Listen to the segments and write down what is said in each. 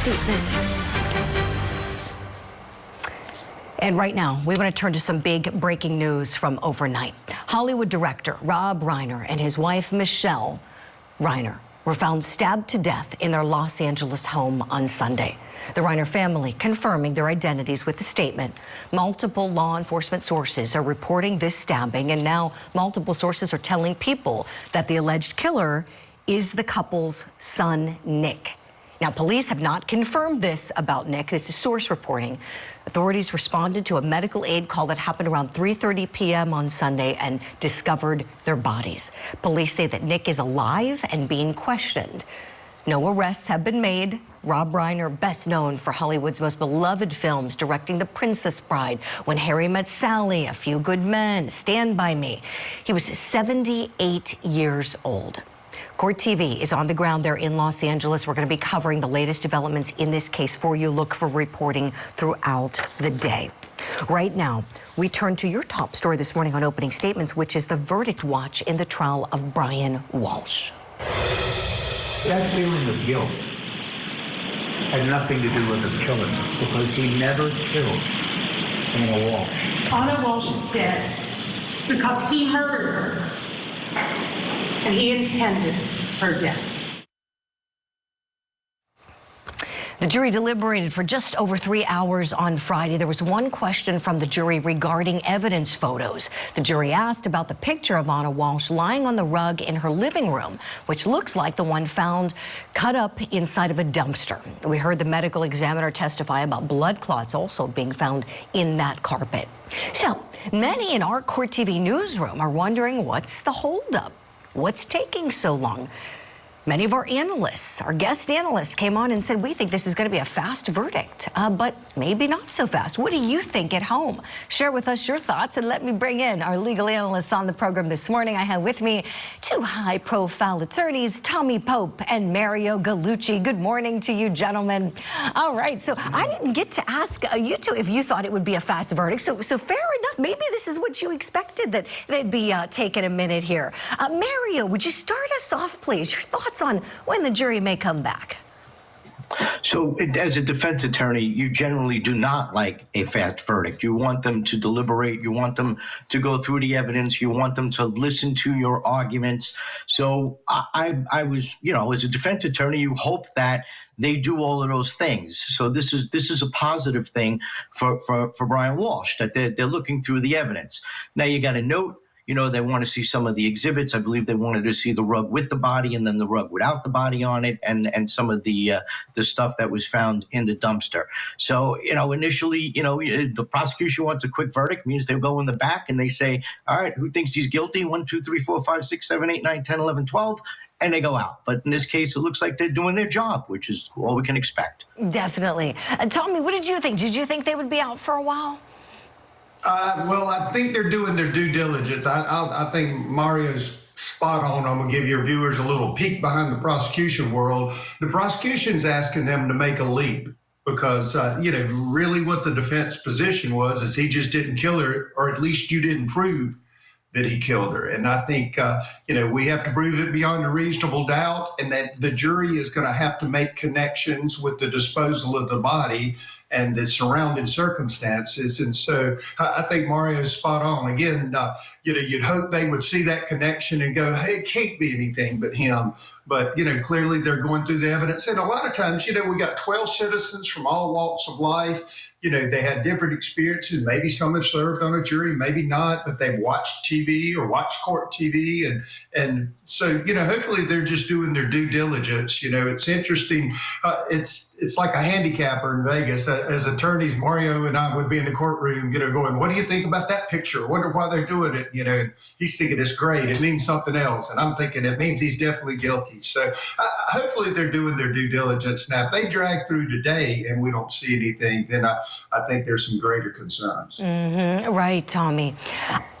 statement. And right now, we want to turn to some big breaking news from overnight. Hollywood director Rob Reiner and his wife, Michelle Reiner, were found stabbed to death in their Los Angeles home on Sunday. The Reiner family confirming their identities with the statement. Multiple law enforcement sources are reporting this stabbing, and now multiple sources are telling people that the alleged killer is the couple's son, Nick. Now, police have not confirmed this about Nick. This is source reporting. Authorities responded to a medical aid call that happened around 3:30 p.m. on Sunday and discovered their bodies. Police say that Nick is alive and being questioned. No arrests have been made. Rob Reiner, best known for Hollywood's most beloved films, directing The Princess Bride, When Harry Met Sally, A Few Good Men, Stand By Me. He was 78 years old. Court TV is on the ground there in Los Angeles. We're going to be covering the latest developments in this case for you. Look for reporting throughout the day. Right now, we turn to your top story this morning on opening statements, which is the verdict watch in the trial of Brian Walshe. That feeling of guilt had nothing to do with the killing, because he never killed Anna Walshe. Anna Walshe is dead because he murdered her. And he intended her death. The jury deliberated for just over 3 hours on Friday. There was one question from the jury regarding evidence photos. The jury asked about the picture of Anna Walshe lying on the rug in her living room, which looks like the one found cut up inside of a dumpster. We heard the medical examiner testify about blood clots also being found in that carpet. So many in our Court TV newsroom are wondering, what's the holdup? What's taking so long? Many of our analysts, our guest analysts, came on and said, we think this is going to be a fast verdict, but maybe not so fast. What do you think at home? Share with us your thoughts, and let me bring in our legal analysts on the program this morning. I have with me two high-profile attorneys, Tommy Pope and Mario Gallucci. Good morning to you, gentlemen. All right, so I didn't get to ask you two if you thought it would be a fast verdict, so fair enough. Maybe this is what you expected, that they'd be taking a minute here. Mario, would you start us off, please? Your thoughts on when the jury may come back? So as a defense attorney, you generally do not like a fast verdict. You want them to deliberate. You want them to go through the evidence. You want them to listen to your arguments. So I was, as a defense attorney, you hope that they do all of those things. So this is a positive thing for Brian Walshe, that they're looking through the evidence. Now you got to note, they want to see some of the exhibits. I believe they wanted to see the rug with the body and then the rug without the body on it, and some of the stuff that was found in the dumpster. So, initially, the prosecution wants a quick verdict, means they'll go in the back and they say, all right, who thinks he's guilty? 1, 2, 3, 4, 5, 6, 7, 8, 9, 10, 11, 12. And they go out. But in this case, it looks like they're doing their job, which is all we can expect. Definitely. Tommy, what did you think? Did you think they would be out for a while? Well, I think they're doing their due diligence. I think Mario's spot on. I'm going to give your viewers a little peek behind the prosecution world. The prosecution's asking them to make a leap because, really what the defense position was is he just didn't kill her, or at least you didn't prove that he killed her. And I think, we have to prove it beyond a reasonable doubt, and that the jury is going to have to make connections with the disposal of the body and the surrounding circumstances. And so I think Mario's spot on. Again, you'd hope they would see that connection and go, hey, it can't be anything but him. But, clearly they're going through the evidence. And a lot of times, we got 12 citizens from all walks of life. They had different experiences. Maybe some have served on a jury, maybe not, but they've watched TV or watched court TV. And so, hopefully they're just doing their due diligence. It's interesting. It's like a handicapper in Vegas. As attorneys, Mario and I would be in the courtroom, going, what do you think about that picture? I wonder why they're doing it. And he's thinking it's great. It means something else. And I'm thinking it means he's definitely guilty. So hopefully they're doing their due diligence. Now, if they drag through today and we don't see anything, then I think there's some greater concerns. Mm-hmm. Right, Tommy.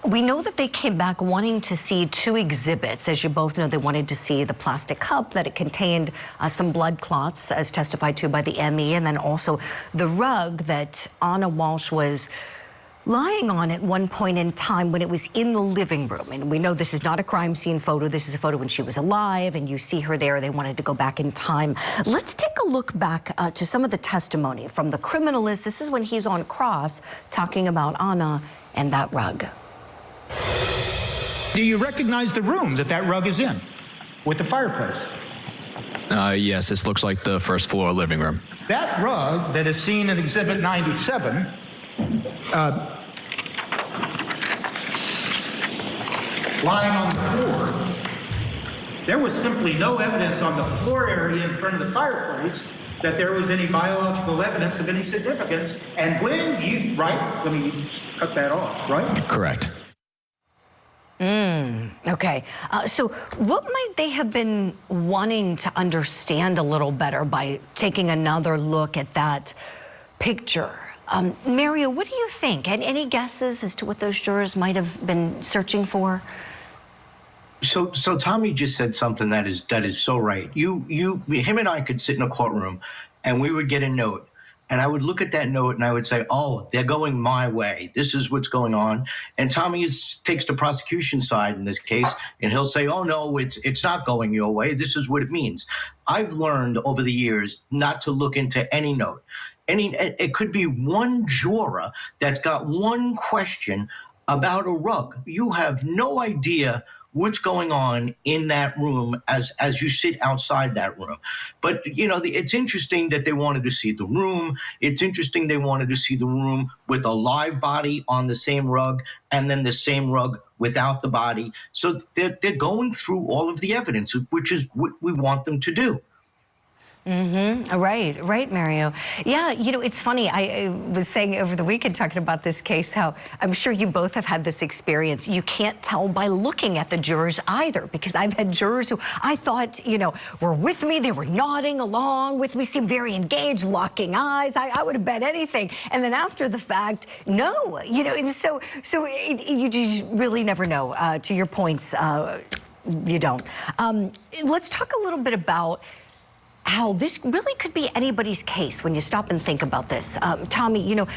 We know that they came back wanting to see two exhibits. As you both know, they wanted to see the plastic cup, that it contained some blood clots, as testified to by the ME, and then also the rug that Anna Walshe was lying on at one point in time when it was in the living room. And we know this is not a crime scene photo. This is a photo when she was alive, and you see her there. They wanted to go back in time. Let's take a look back to some of the testimony from the criminalist. This is when he's on cross talking about Anna and that rug. Do you recognize the room that rug is in with the fireplace? Yes, this looks like the first floor living room. That rug that is seen in Exhibit 97 lying on the floor, there was simply no evidence on the floor area in front of the fireplace that there was any biological evidence of any significance. And when you, right, let me cut that off, right? Correct. Okay. So what might they have been wanting to understand a little better by taking another look at that picture? Mario, what do you think? And any guesses as to what those jurors might have been searching for? So Tommy just said something that is so right. Him and I could sit in a courtroom, and we would get a note, and I would look at that note and I would say, "Oh, they're going my way. This is what's going on." And Tommy takes the prosecution side in this case, and he'll say, "Oh no, it's not going your way. This is what it means." I've learned over the years not to look into any note. It could be one juror that's got one question about a rug. You have no idea what's going on in that room as you sit outside that room. But, you know, it's interesting that they wanted to see the room. It's interesting they wanted to see the room with a live body on the same rug and then the same rug without the body. So they're going through all of the evidence, which is what we want them to do. Right, Mario. Yeah, you know, it's funny. I was saying over the weekend, talking about this case, how I'm sure you both have had this experience. You can't tell by looking at the jurors either, because I've had jurors who I thought, you know, were with me. They were nodding along with me, seemed very engaged, locking eyes. I would have bet anything. And then after the fact, no, you know, and so you just really never know. To your points, you don't. Let's talk a little bit about how this really could be anybody's case when you stop and think about this. Tommy, you know,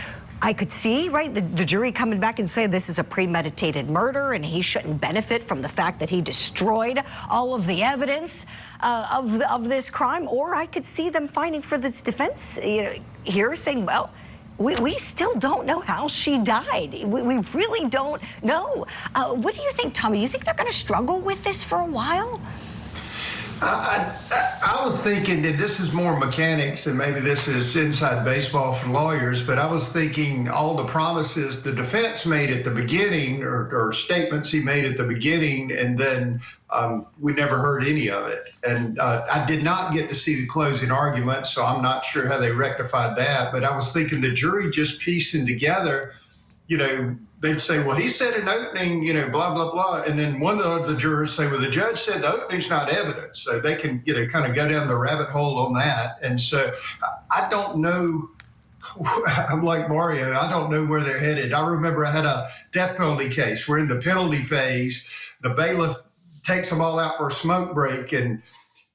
I could see, right, the jury coming back and saying this is a premeditated murder and he shouldn't benefit from the fact that he destroyed all of the evidence of this crime. Or I could see them fighting for this defense, you know, here saying, well, we still don't know how she died. We really don't know. What do you think, Tommy? You think they're going to struggle with this for a while? I was thinking that this is more mechanics and maybe this is inside baseball for lawyers, but I was thinking all the promises the defense made at the beginning or statements he made at the beginning, and then we never heard any of it. And I did not get to see the closing argument, so I'm not sure how they rectified that. But I was thinking the jury just piecing together, you know, they'd say, well, he said an opening, you know, blah, blah, blah. And then one of the jurors say, well, the judge said the opening's not evidence. So they can, you know, kind of go down the rabbit hole on that. And so I don't know. I'm like Mario. I don't know where they're headed. I remember I had a death penalty case. We're in the penalty phase. The bailiff takes them all out for a smoke break. And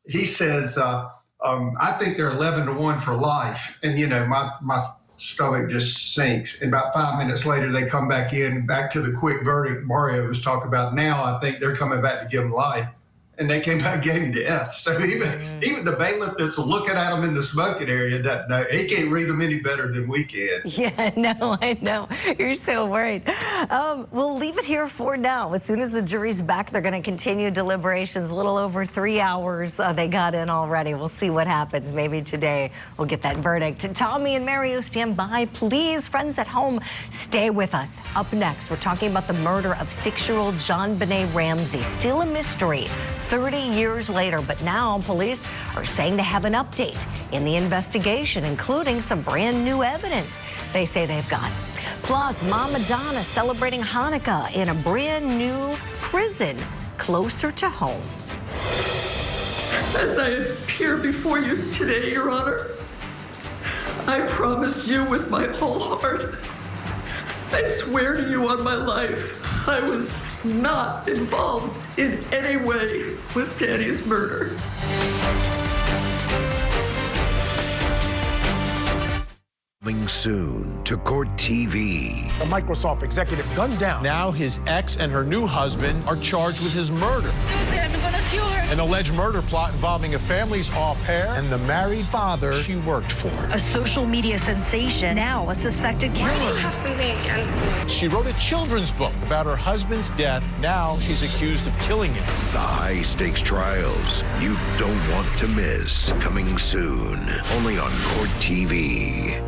he says, I think they're 11-1 for life. And, you know, my stomach just sinks. And about 5 minutes later, they come back to the quick verdict Mario was talking about. Now I think they're coming back to give him life. And they came back and gave him death. So even the bailiff that's looking at him in the smoking area doesn't know. He can't read them any better than we can. Yeah, no, I know. You're so worried. We'll leave it here for now. As soon as the jury's back, they're going to continue deliberations. A little over 3 hours they got in already. We'll see what happens. Maybe today we'll get that verdict. Tommy and Mario, stand by. Please, friends at home, stay with us. Up next, we're talking about the murder of 6-year-old JonBenet Ramsey. Still a mystery 30 years later, but now police are saying they have an update in the investigation, including some brand new evidence they say they've got. Plus, Mama Donna celebrating Hanukkah in a brand new prison closer to home. As I appear before you today, Your Honor, I promise you with my whole heart, I swear to you on my life, I was not involved in any way with Danny's murder. Coming soon to Court TV. A Microsoft executive gunned down. Now his ex and her new husband are charged with his murder. I'm gonna kill her. An alleged murder plot involving a family's au pair and the married father she worked for. A social media sensation, now a suspected killer. Why do you have something against me? She wrote a children's book about her husband's death. Now she's accused of killing him. The high-stakes trials you don't want to miss. Coming soon, only on Court TV.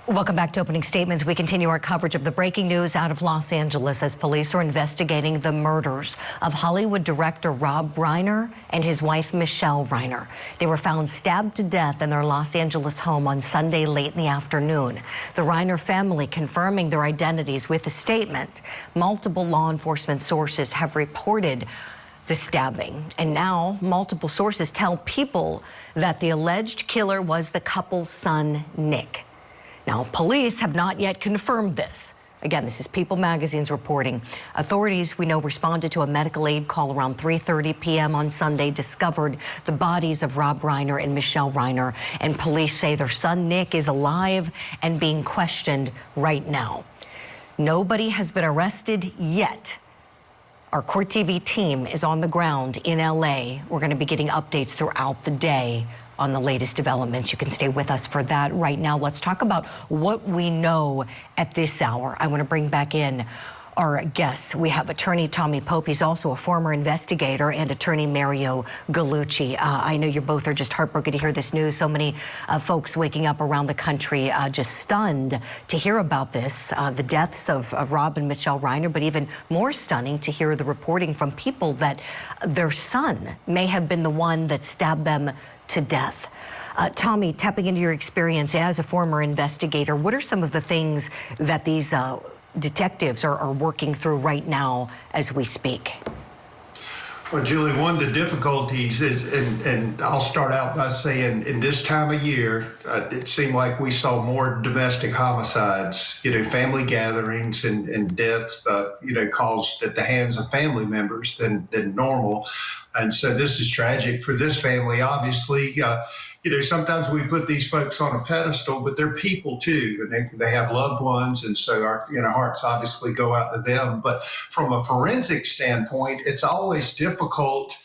Welcome back to Opening Statements. We continue our coverage of the breaking news out of Los Angeles as police are investigating the murders of Hollywood director Rob Reiner and his wife Michelle Reiner. They were found stabbed to death in their Los Angeles home on Sunday late in the afternoon. The Reiner family confirming their identities with a statement. Multiple law enforcement sources have reported the stabbing, and now multiple sources tell People that the alleged killer was the couple's son, Nick. Now, police have not yet confirmed this. Again, this is People Magazine's reporting. Authorities, we know, responded to a medical aid call around 3:30 p.m. on Sunday, discovered the bodies of Rob Reiner and Michelle Reiner, and police say their son Nick is alive and being questioned right now. Nobody has been arrested yet. Our Court TV team is on the ground in LA. We're going to be getting updates throughout the day on the latest developments. You can stay with us for that. Right now, let's talk about what we know at this hour. I want to bring back in our guests. We have attorney Tommy Pope. He's also a former investigator, and attorney Mario Gallucci. I know you both are just heartbroken to hear this news. So many folks waking up around the country just stunned to hear about this, the deaths of Rob and Michelle Reiner, but even more stunning to hear the reporting from People that their son may have been the one that stabbed them to death. Tommy, tapping into your experience as a former investigator, what are some of the things that these detectives are working through right now as we speak? Well, Julie, one of the difficulties is, and I'll start out by saying, in this time of year, it seemed like we saw more domestic homicides, family gatherings and deaths, caused at the hands of family members than normal. And so this is tragic for this family, obviously. Sometimes we put these folks on a pedestal, but they're people too, and they have loved ones, and so our hearts obviously go out to them. But from a forensic standpoint, it's always difficult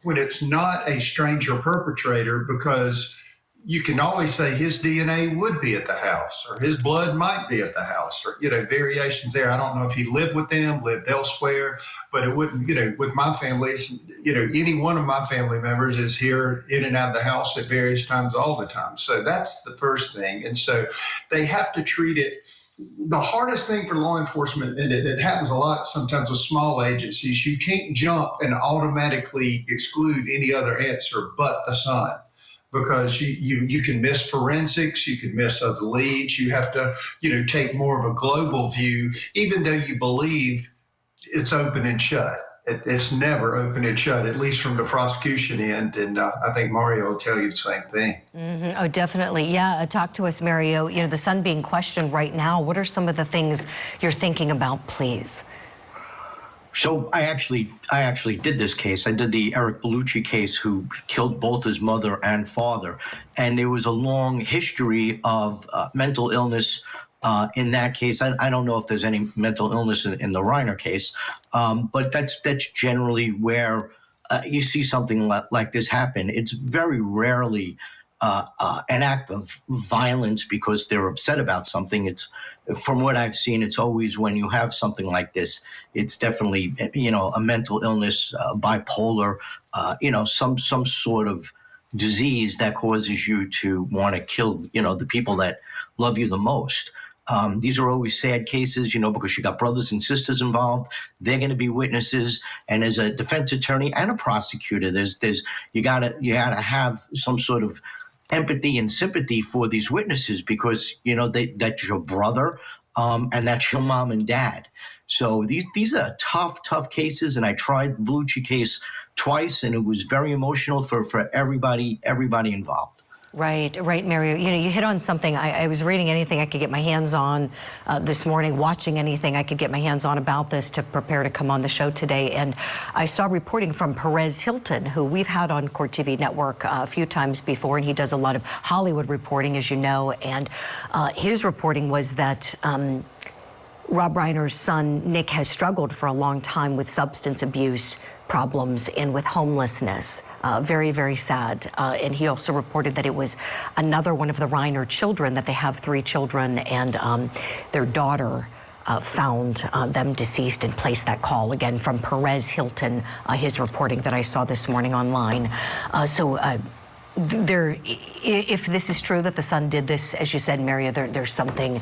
when it's not a stranger perpetrator, because you can always say his DNA would be at the house, or his blood might be at the house, or, variations there. I don't know if he lived with them, lived elsewhere, but it wouldn't, with my family, any one of my family members is here in and out of the house at various times all the time. So that's the first thing. And so they have to treat it. The hardest thing for law enforcement, and it happens a lot sometimes with small agencies, you can't jump and automatically exclude any other answer but the son. Because you can miss forensics, you can miss other leads. You have to, take more of a global view, even though you believe it's open and shut. It's never open and shut, at least from the prosecution end. And I think Mario will tell you the same thing. Mm-hmm. Oh, definitely. Yeah. Talk to us, Mario. The son being questioned right now. What are some of the things you're thinking about, please? So I actually did this case. I did the Eric Bellucci case, who killed both his mother and father. And there was a long history of mental illness in that case. I don't know if there's any mental illness in the Reiner case, but that's generally where you see something like this happen. It's very rarely an act of violence because they're upset about something. It's, from what I've seen, it's always when you have something like this, it's definitely, a mental illness, bipolar, some sort of disease that causes you to want to kill, the people that love you the most. These are always sad cases, because you got brothers and sisters involved. They're going to be witnesses. And as a defense attorney and a prosecutor, you gotta have some sort of empathy and sympathy for these witnesses, because that's your brother and that's your mom and dad. So these are tough cases, and I tried the Bellucci case twice, and it was very emotional for everybody involved. Right, Mario. You know, you hit on something. I was reading anything I could get my hands on this morning, watching anything I could get my hands on about this to prepare to come on the show today. And I saw reporting from Perez Hilton, who we've had on Court TV Network a few times before, and he does a lot of Hollywood reporting, as you know. And his reporting was that Rob Reiner's son, Nick, has struggled for a long time with substance abuse problems and with homelessness. Very, very sad. And he also reported that it was another one of the Reiner children, that they have 3 children, and their daughter found them deceased and placed that call, again, from Perez Hilton, his reporting that I saw this morning online. If this is true that the son did this, as you said, Maria, there's something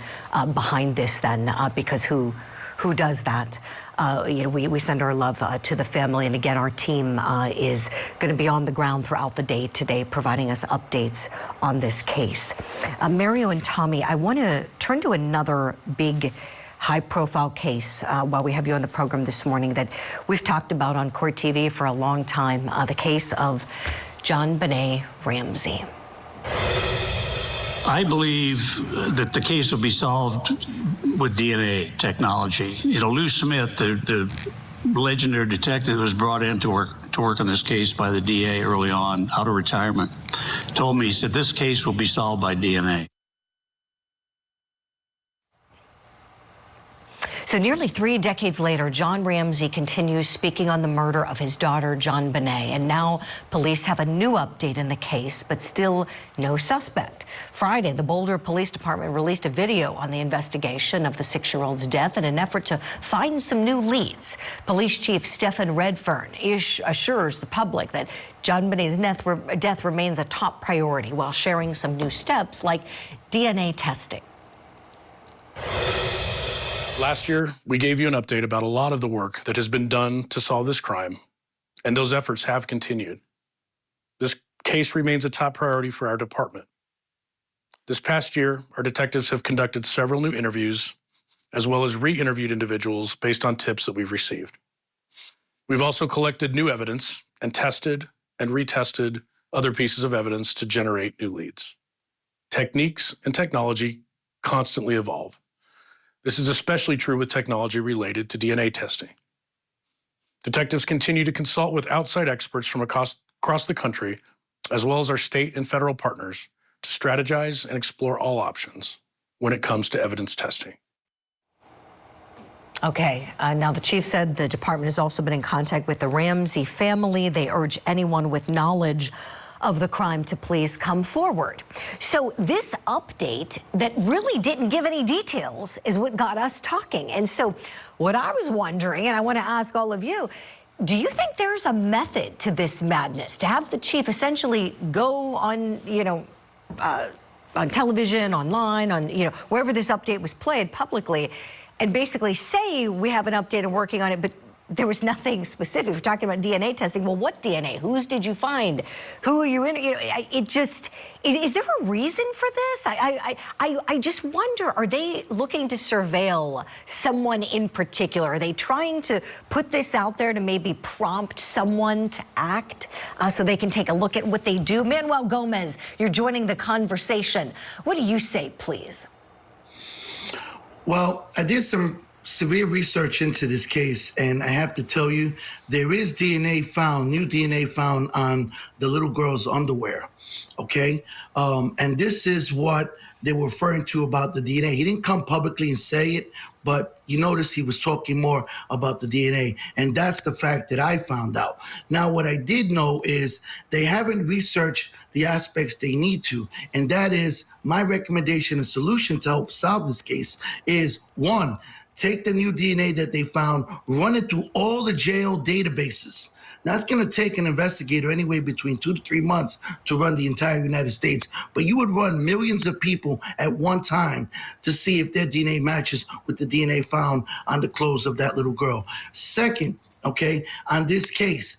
behind this then, because who does that? You know, we send our love to the family, and again, our team is going to be on the ground throughout the day today, providing us updates on this case. Mario and Tommy, I want to turn to another big high-profile case while we have you on the program this morning that we've talked about on Court TV for a long time, the case of JonBenet Ramsey. I believe that the case will be solved with DNA technology. You know, Lou Smith, the legendary detective who was brought in to work on this case by the DA early on, out of retirement, told me, he said, this case will be solved by DNA. So nearly 3 decades later, John Ramsey continues speaking on the murder of his daughter, JonBenet. And now police have a new update in the case, but still no suspect. Friday, the Boulder Police Department released a video on the investigation of the 6-year-old's death in an effort to find some new leads. Police Chief Stephen Redfern assures the public that JonBenet's death remains a top priority while sharing some new steps like DNA testing. Last year, we gave you an update about a lot of the work that has been done to solve this crime, and those efforts have continued. This case remains a top priority for our department. This past year, our detectives have conducted several new interviews, as well as re-interviewed individuals based on tips that we've received. We've also collected new evidence and tested and retested other pieces of evidence to generate new leads. Techniques and technology constantly evolve. This is especially true with technology related to DNA testing. Detectives continue to consult with outside experts from across the country, as well as our state and federal partners, to strategize and explore all options when it comes to evidence testing. Okay, now the chief said the department has also been in contact with the Ramsey family. They urge anyone with knowledge of the crime to please come forward. So this update that really didn't give any details is what got us talking. And so what I was wondering, and I want to ask all of you, do you think there's a method to this madness, to have the chief essentially go on, on television, online, on, wherever this update was played publicly, and basically say we have an update and working on it, but there was nothing specific. We're talking about DNA testing. Well, what DNA? Whose did you find? Who are you in? It just, is there a reason for this? I just wonder, are they looking to surveil someone in particular? Are they trying to put this out there to maybe prompt someone to act so they can take a look at what they do? Manuel Gomez, you're joining the conversation. What do you say, please? Well, I did some severe research into this case, and I have to tell you, there is DNA found, new DNA found on the little girl's underwear, okay? And this is what they were referring to about the DNA. He didn't come publicly and say it, but you notice he was talking more about the DNA, and that's the fact that I found out. Now, what I did know is they haven't researched the aspects they need to, and that is my recommendation and solution to help solve this case is, 1, take the new DNA that they found, run it through all the jail databases. Now, it's going to take an investigator anywhere between 2 to 3 months to run the entire United States, but you would run millions of people at one time to see if their DNA matches with the DNA found on the clothes of that little girl. Second, okay, on this case,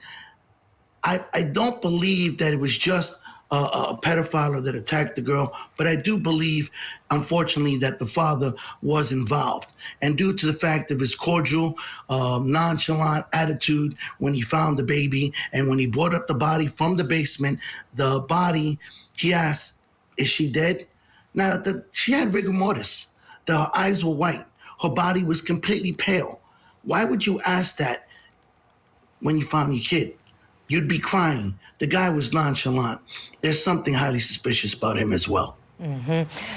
I don't believe that it was just a pedophile that attacked the girl, but I do believe, unfortunately, that the father was involved. And due to the fact of his cordial, nonchalant attitude when he found the baby and when he brought up the body from the basement, the body, he asked Is she dead? Now, she had rigor mortis. Her eyes were white. Her body was completely pale. Why would you ask that when you found your kid? You'd be crying. The guy was nonchalant. There's something highly suspicious about him as well.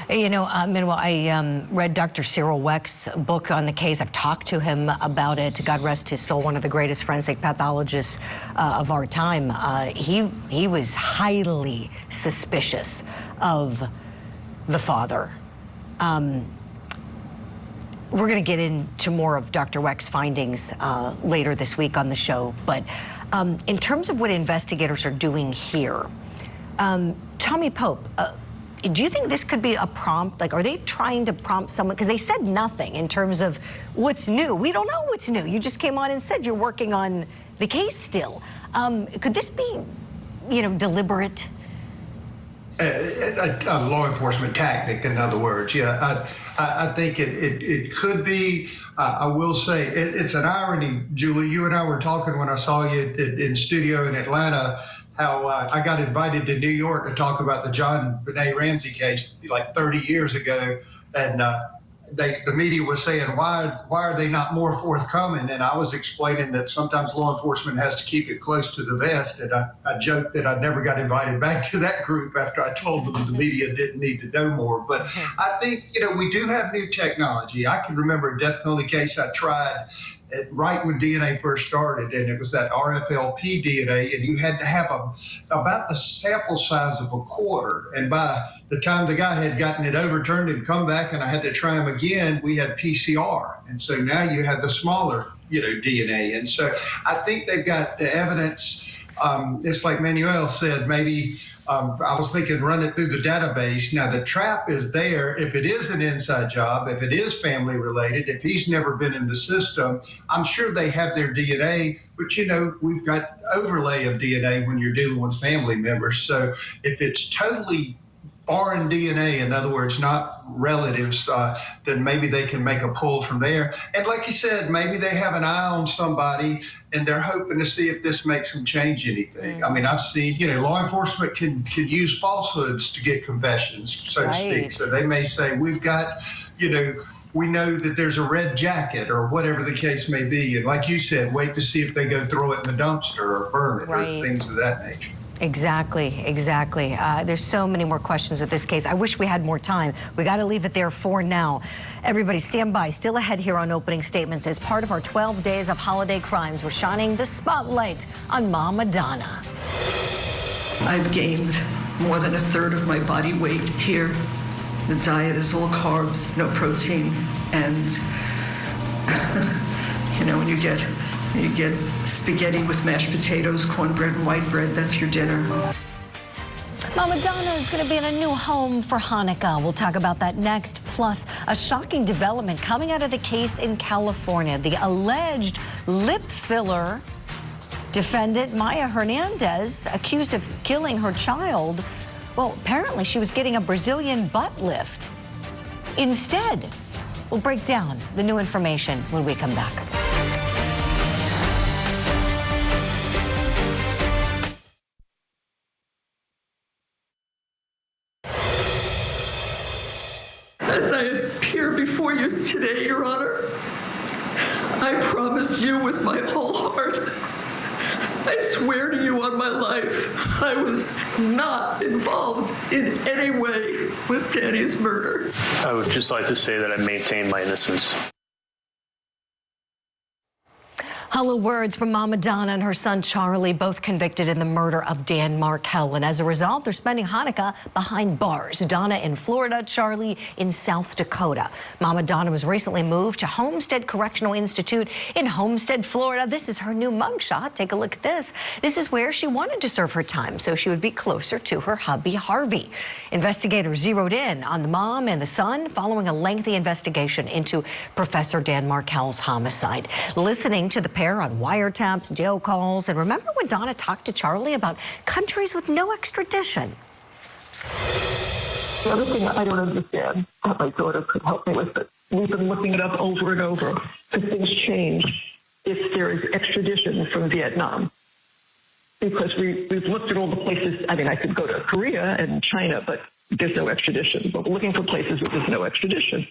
You know, meanwhile, I read Dr. Cyril Weck's book on the case. I've talked to him about it. God rest his soul, one of the greatest forensic pathologists of our time. He was highly suspicious of the father. We're going to get into more of Dr. Weck's findings later this week on the show. But in terms of what investigators are doing here, Tommy Pope, do you think this could be a prompt? Like, are they trying to prompt someone? Because they said nothing in terms of what's new. We don't know what's new. You just came on and said you're working on the case still. Could this be, you know, deliberate? A law enforcement tactic, in other words. Yeah, I think it could be. I will say it's an irony, Julie. You and I were talking when I saw you in studio in Atlanta, how I got invited to New York to talk about the John Benet Ramsey case like 30 years ago, and the media was saying, why are they not more forthcoming? And I was explaining that sometimes law enforcement has to keep it close to the vest. And I joked that I never got invited back to that group after I told them the media didn't need to know more. But I think, you know, we do have new technology. I can remember a death penalty case I tried right when DNA first started, and it was that RFLP DNA, and you had to have about the sample size of a quarter. And by the time the guy had gotten it overturned and come back, and I had to try him again, we had PCR. And so now you have the smaller, you know, DNA. And so I think they've got the evidence. It's like Manuel said, maybe I was thinking run it through the database. Now, the trap is there. If it is an inside job, if it is family related, if he's never been in the system, I'm sure they have their DNA. But, you know, we've got overlay of DNA when you're dealing with family members. So if it's totally foreign DNA, in other words, not relatives, then maybe they can make a pull from there. And like you said, maybe they have an eye on somebody and they're hoping to see if this makes them change anything. I mean, I've seen, you know, law enforcement can use falsehoods to get confessions, so to speak. So they may say, we've got, you know, we know that there's a red jacket or whatever the case may be. And like you said, wait to see if they go throw it in the dumpster or burn it or things of that nature. Exactly. There's so many more questions with this case. I wish we had more time. We got to leave it there for now. Everybody stand by. Still ahead here on Opening Statements. As part of our 12 days of holiday crimes, we're shining the spotlight on Mama Donna. I've gained more than a third of my body weight here. The diet is all carbs, no protein, and you know, when you get spaghetti with mashed potatoes, cornbread, and white bread, that's your dinner. Mama Donna is going to be in a new home for Hanukkah. We'll talk about that next. Plus, a shocking development coming out of the case in California. The alleged lip filler defendant, Maya Hernandez, accused of killing her child. Well, apparently she was getting a Brazilian butt lift. Instead, we'll break down the new information when we come back. As I appear before you today, Your Honor, I promise you with my whole heart, I swear to you on my life, I was not involved in any way with Danny's murder. I would just like to say that I maintain my innocence. Hollow words from Mama Donna and her son Charlie, both convicted in the murder of Dan Markell. And as a result, they're spending Hanukkah behind bars. Donna in Florida, Charlie in South Dakota. Mama Donna was recently moved to Homestead Correctional Institute in Homestead, Florida. This is her new mugshot. Take a look at this. This is where she wanted to serve her time so she would be closer to her hubby, Harvey. Investigators zeroed in on the mom and the son following a lengthy investigation into Professor Dan Markell's homicide. Listening to the pair on wiretaps, jail calls, and remember when Donna talked to Charlie about countries with no extradition? The other thing I don't understand that my daughter could help me with, but we've been looking it up over and over, because things change if there is extradition from Vietnam. Because we've looked at all the places. I mean, I could go to Korea and China, but there's no extradition. But we're looking for places where there's no extradition.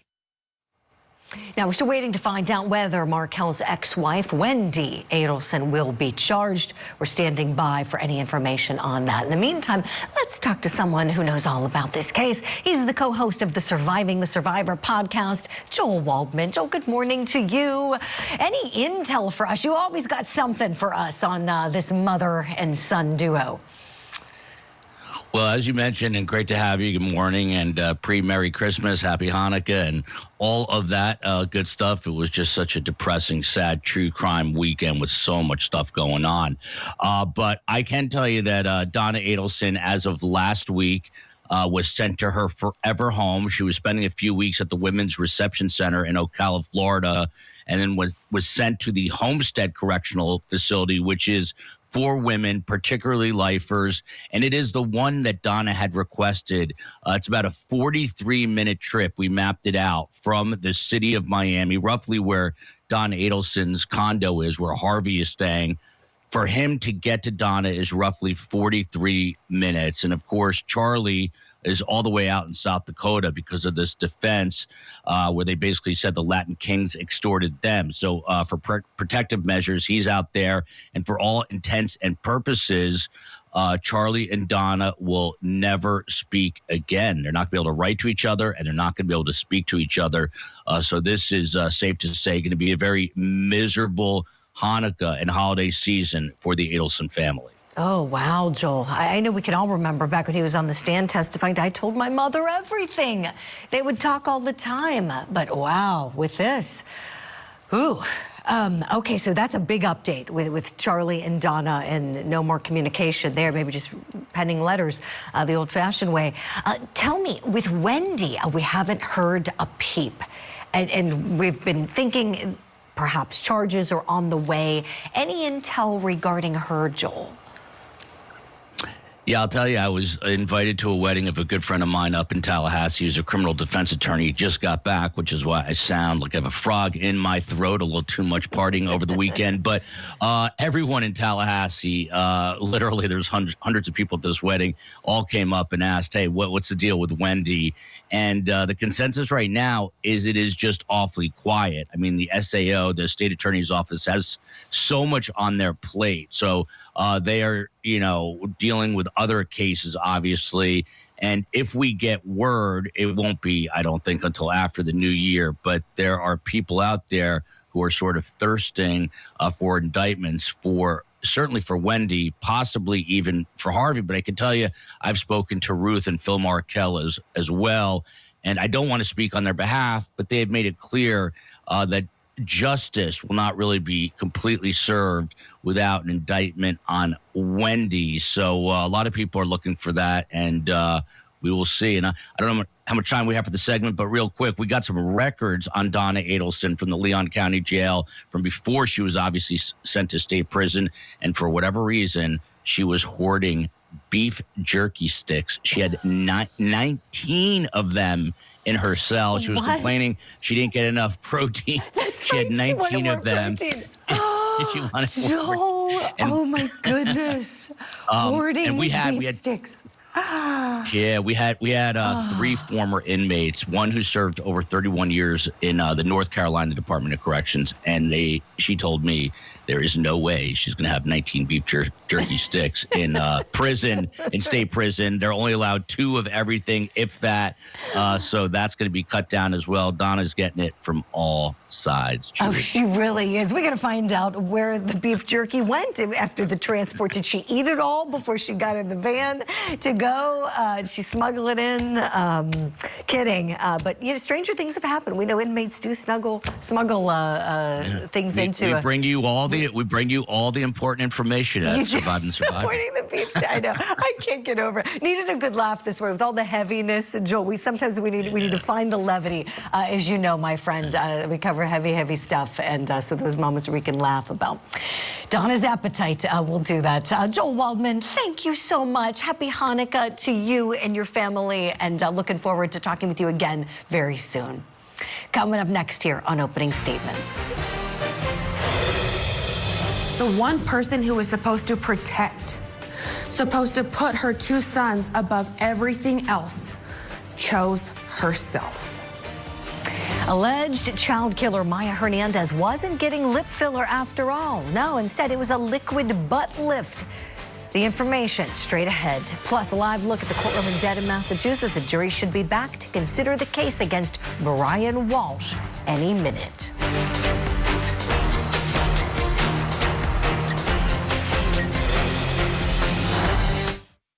Now, we're still waiting to find out whether Markel's ex-wife, Wendy Adelson, will be charged. We're standing by for any information on that. In the meantime, let's talk to someone who knows all about this case. He's the co-host of the Surviving the Survivor podcast, Joel Waldman. Joel, good morning to you. Any intel for us? You always got something for us on this mother and son duo. Well, as you mentioned, and great to have you. Good morning, and pre-Merry Christmas, Happy Hanukkah, and all of that good stuff. It was just such a depressing, sad, true crime weekend with so much stuff going on. But I can tell you that Donna Adelson, as of last week, was sent to her forever home. She was spending a few weeks at the Women's Reception Center in Ocala, Florida, and then was sent to the Homestead Correctional Facility, which is for women, particularly lifers, and it is the one that Donna had requested. It's about a 43-minute trip. We mapped it out from the city of Miami, roughly where Donna Adelson's condo is, where Harvey is staying. For him to get to Donna is roughly 43 minutes. And, of course, Charlie is all the way out in South Dakota because of this defense where they basically said the Latin Kings extorted them. So for protective measures, he's out there. And for all intents and purposes, Charlie and Donna will never speak again. They're not going to be able to write to each other, and they're not going to be able to speak to each other. So this is safe to say going to be a very miserable Hanukkah and holiday season for the Adelson family. Oh, wow, Joel. I know we can all remember back when he was on the stand testifying. I told my mother everything. They would talk all the time. But wow, with this, ooh. Okay, so that's a big update with Charlie and Donna, and no more communication there, maybe just penning letters the old-fashioned way. Tell me, with Wendy, we haven't heard a peep. And we've been thinking perhaps charges are on the way. Any intel regarding her, Joel? Yeah, I'll tell you, I was invited to a wedding of a good friend of mine up in Tallahassee who's a criminal defense attorney. He just got back, which is why I sound like I have a frog in my throat, a little too much partying over the weekend. But everyone in Tallahassee, literally there's hundreds of people at this wedding, all came up and asked, hey, what's the deal with Wendy? And the consensus right now is it is just awfully quiet. I mean, the SAO, the state attorney's office, has so much on their plate. So they are, dealing with other cases, obviously. And if we get word, it won't be, I don't think, until after the new year. But there are people out there who are sort of thirsting for indictments certainly for Wendy, possibly even for Harvey. But I can tell you, I've spoken to Ruth and Phil Markel as well. And I don't want to speak on their behalf, but they have made it clear that justice will not really be completely served without an indictment on Wendy. So a lot of people are looking for that, and we will see. And I don't know how much time we have for the segment, but real quick, we got some records on Donna Adelson from the Leon County Jail from before she was obviously sent to state prison. And for whatever reason, she was hoarding beef jerky sticks. She had 19 of them in her cell. She was complaining she didn't get enough protein. She had 19 of them. She wanted Joel, oh my goodness. Hoarding beef sticks. Yeah, we had 3 former inmates, one who served over 31 years in the North Carolina Department of Corrections, and she told me there is no way she's going to have 19 beef jerky sticks in prison, in state prison. They're only allowed 2 of everything, if that. So that's going to be cut down as well. Donna's getting it from all sides. Oh, she really is. We got to find out where the beef jerky went after the transport. Did she eat it all before she got in the van to go? Did she smuggle it in? Kidding. But stranger things have happened. We know inmates do smuggle things into. We bring you all the important information at Survive and Survive. Hoarding the beef. I know. I can't get over it. Needed a good laugh this morning with all the heaviness. Joel, we need to find the levity. As you know, my friend, we cover heavy stuff, and so those moments where we can laugh about Donna's appetite, we'll do that. Joel Waldman, thank you so much. Happy Hanukkah to you and your family, and looking forward to talking with you again very soon. Coming up next here on Opening Statements. The one person who was supposed to protect, supposed to put her 2 sons above everything else, chose herself. Alleged child killer Maya Hernandez wasn't getting lip filler after all. No, instead it was a liquid butt lift. The information straight ahead. Plus, a live look at the courtroom in Dedham, Massachusetts. The jury should be back to consider the case against Brian Walshe any minute.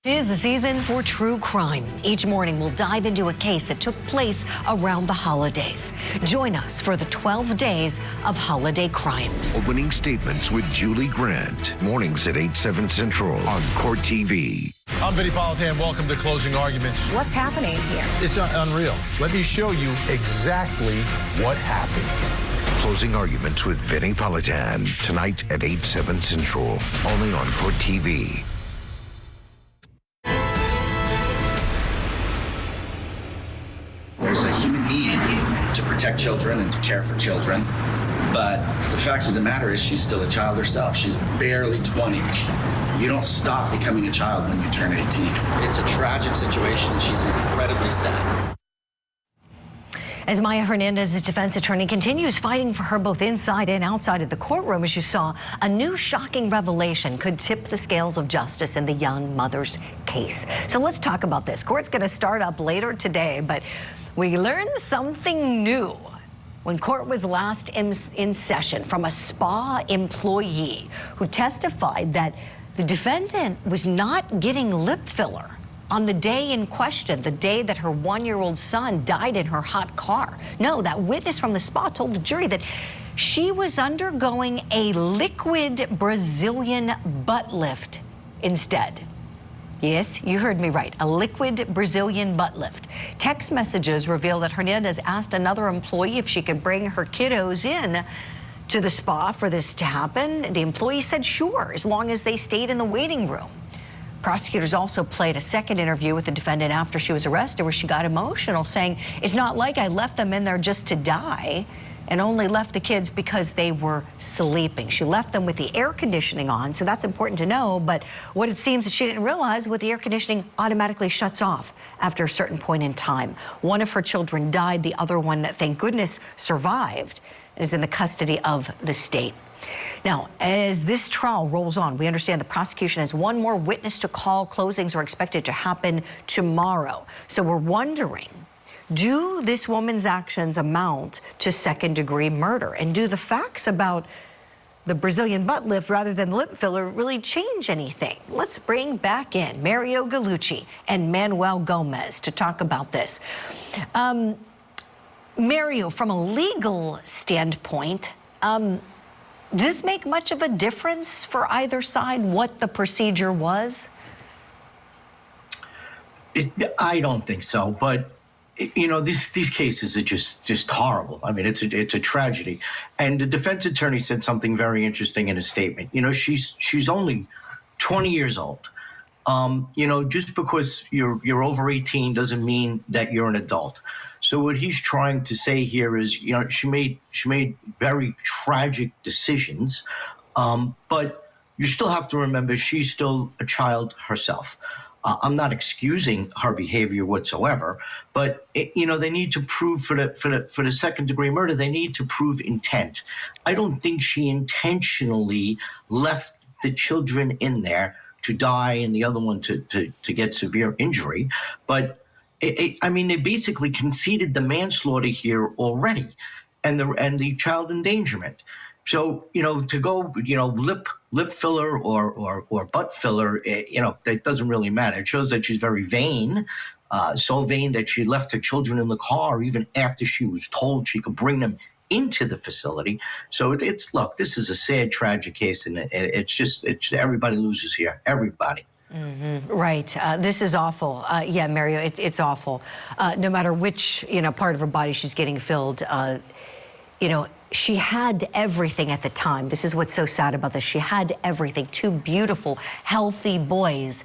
It is the season for true crime. Each morning, we'll dive into a case that took place around the holidays. Join us for the 12 days of holiday crimes. Opening statements with Julie Grant. Mornings at 8/7 Central on Court TV. I'm Vinny Politan. Welcome to Closing Arguments. What's happening here? It's unreal. Let me show you exactly what happened. Closing Arguments with Vinny Politan. Tonight at 8/7 Central. Only on Court TV. There's a human need to protect children and to care for children. But the fact of the matter is she's still a child herself. She's barely 20. You don't stop becoming a child when you turn 18. It's a tragic situation and she's incredibly sad. As Maya Hernandez's defense attorney continues fighting for her both inside and outside of the courtroom, as you saw, a new shocking revelation could tip the scales of justice in the young mother's case. So let's talk about this. Court's going to start up later today, but we learned something new when court was last in session from a spa employee who testified that the defendant was not getting lip filler on the day in question, the day that her 1-year-old son died in her hot car. No, that witness from the spa told the jury that she was undergoing a liquid Brazilian butt lift instead. Yes, you heard me right, a liquid Brazilian butt lift. Text messages reveal that Hernandez asked another employee if she could bring her kiddos in to the spa for this to happen. The employee said sure, as long as they stayed in the waiting room. Prosecutors also played a second interview with the defendant after she was arrested where she got emotional, saying, "It's not like I left them in there just to die and only left the kids because they were sleeping." She left them with the air conditioning on, so that's important to know. But what it seems that she didn't realize, with the air conditioning automatically shuts off after a certain point in time. One of her children died. The other one, thank goodness, survived and is in the custody of the state. Now, as this trial rolls on, we understand the prosecution has one more witness to call. Closings are expected to happen tomorrow. So we're wondering, do this woman's actions amount to second-degree murder? And do the facts about the Brazilian butt lift rather than lip filler really change anything? Let's bring back in Mario Gallucci and Manuel Gomez to talk about this. Mario, from a legal standpoint, does this make much of a difference for either side, what the procedure was? I don't think so, but you know, these cases are just horrible. I mean, it's a tragedy. And the defense attorney said something very interesting in a statement. You know, she's only 20 years old. You know, just because you're over 18 doesn't mean that you're an adult. So what he's trying to say here is, you know, she made very tragic decisions, but you still have to remember she's still a child herself. I'm not excusing her behavior whatsoever, but you know, they need to prove for the second-degree murder, they need to prove intent. I don't think she intentionally left the children in there to die and the other one to get severe injury, but I mean, they basically conceded the manslaughter here already, and the child endangerment. So, you know, to go, you know, lip filler or butt filler, you know, that doesn't really matter. It shows that she's very vain, so vain that she left her children in the car even after she was told she could bring them into the facility. So look, this is a sad, tragic case, and it's everybody loses here, everybody. Mm-hmm. Right. This is awful. Yeah, Mario, it's awful. No matter which, you know, part of her body she's getting filled, you know, she had everything at the time. This is what's so sad about this. She had everything. 2 beautiful, healthy boys.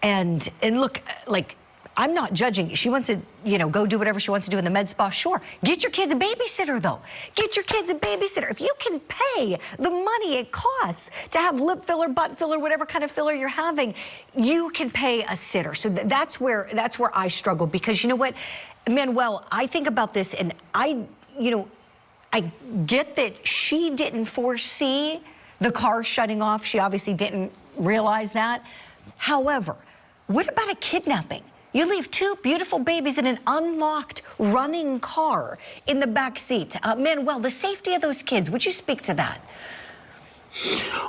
And look, like, I'm not judging. She wants to, go do whatever she wants to do in the med spa. Sure. Get your kids a babysitter, though. Get your kids a babysitter. If you can pay the money it costs to have lip filler, butt filler, whatever kind of filler you're having, you can pay a sitter. So that's where I struggle, because you know what, Manuel, I think about this, and I get that she didn't foresee the car shutting off. She obviously didn't realize that. However, what about a kidnapping? You leave two beautiful babies in an unlocked running car in the back seat. Manuel, the safety of those kids, would you speak to that?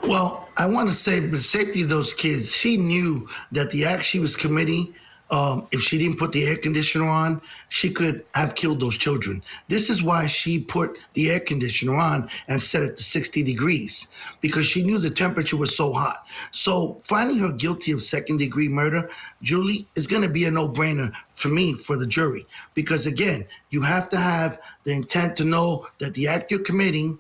Well, I want to say the safety of those kids, she knew that the act she was committing, if she didn't put the air conditioner on, she could have killed those children. This is why she put the air conditioner on and set it to 60 degrees, because she knew the temperature was so hot. So finding her guilty of second-degree murder, Julie, is going to be a no-brainer for me, for the jury. Because again, you have to have the intent to know that the act you're committing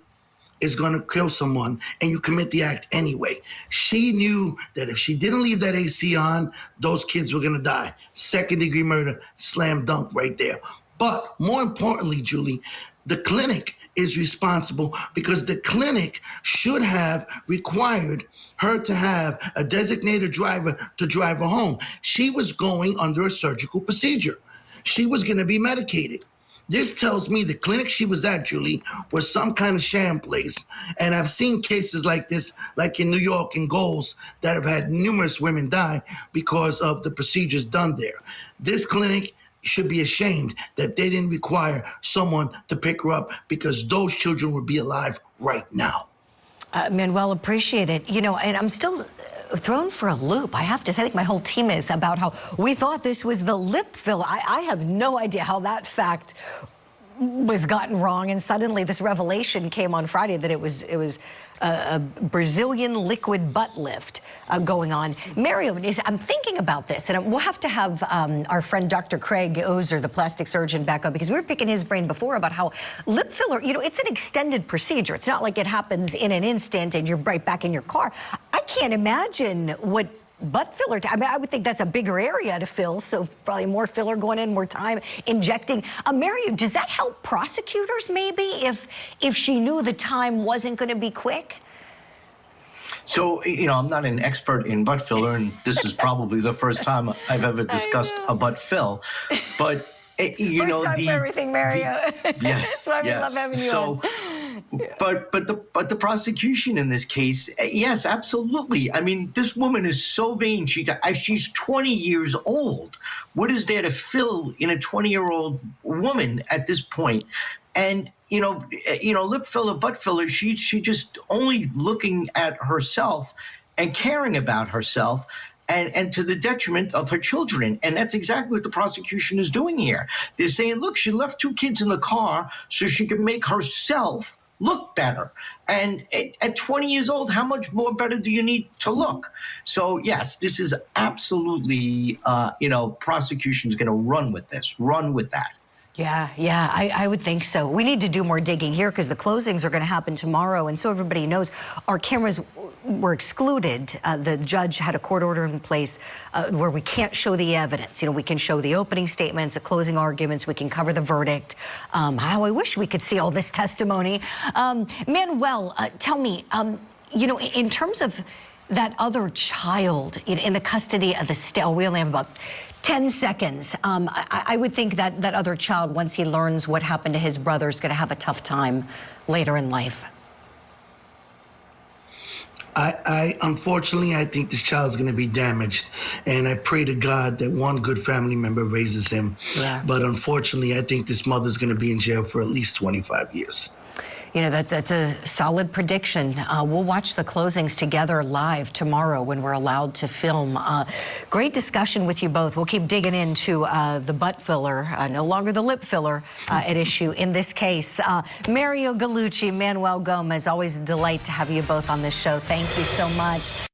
is going to kill someone, and you commit the act anyway. She knew that if she didn't leave that AC on, those kids were going to die. Second-degree murder, slam dunk right there. But more importantly, Julie, the clinic is responsible, because the clinic should have required her to have a designated driver to drive her home. She was going under a surgical procedure. She was going to be medicated. This tells me the clinic she was at, Julie, was some kind of sham place. And I've seen cases like this, like in New York and Goals, that have had numerous women die because of the procedures done there. This clinic should be ashamed that they didn't require someone to pick her up, because those children would be alive right now. Manuel, appreciate it. And I'm still thrown for a loop. I have to say, I think my whole team is, about how we thought this was the lip filler. I have no idea how that fact was gotten wrong, and suddenly this revelation came on Friday that it was a Brazilian liquid butt lift going on. Mario, I'm thinking about this, and we'll have to have our friend Dr. Craig Ozer, the plastic surgeon, back up, because we were picking his brain before about how lip filler, it's an extended procedure. It's not like it happens in an instant and you're right back in your car. I can't imagine what butt filler, I would think that's a bigger area to fill, so probably more filler going in, more time injecting. Mario, does that help prosecutors maybe if she knew the time wasn't going to be quick? So, I'm not an expert in butt filler, and this is probably the first time I've ever discussed a butt fill, but first time for everything, Mario. Yes, That's why we love having you on. But the prosecution in this case, yes, absolutely. I mean, this woman is so vain. She's 20 years old. What is there to fill in a 20-year-old woman at this point? And lip filler, butt filler, she just only looking at herself and caring about herself, and to the detriment of her children. And that's exactly what the prosecution is doing here. They're saying, look, she left two kids in the car so she could make herself look better. And at 20 years old, how much more better do you need to look? So, yes, this is absolutely, prosecution's going to run with this, run with that. Yeah, I would think so. We need to do more digging here, because the closings are going to happen tomorrow. And so everybody knows, our cameras were excluded. The judge had a court order in place where we can't show the evidence. We can show the opening statements, the closing arguments, we can cover the verdict. How I wish we could see all this testimony. Manuel, tell me, in terms of that other child in the custody of the state, we only have about 10 seconds. I would think that that other child, once he learns what happened to his brother, is going to have a tough time later in life. Unfortunately, I think this child's going to be damaged, and I pray to God that one good family member raises him. Yeah. But unfortunately, I think this mother's going to be in jail for at least 25 years. That's a solid prediction. We'll watch the closings together live tomorrow when we're allowed to film. Great discussion with you both. We'll keep digging into the butt filler, no longer the lip filler at issue in this case. Mario Gallucci, Manuel Gomez, always a delight to have you both on this show. Thank you so much.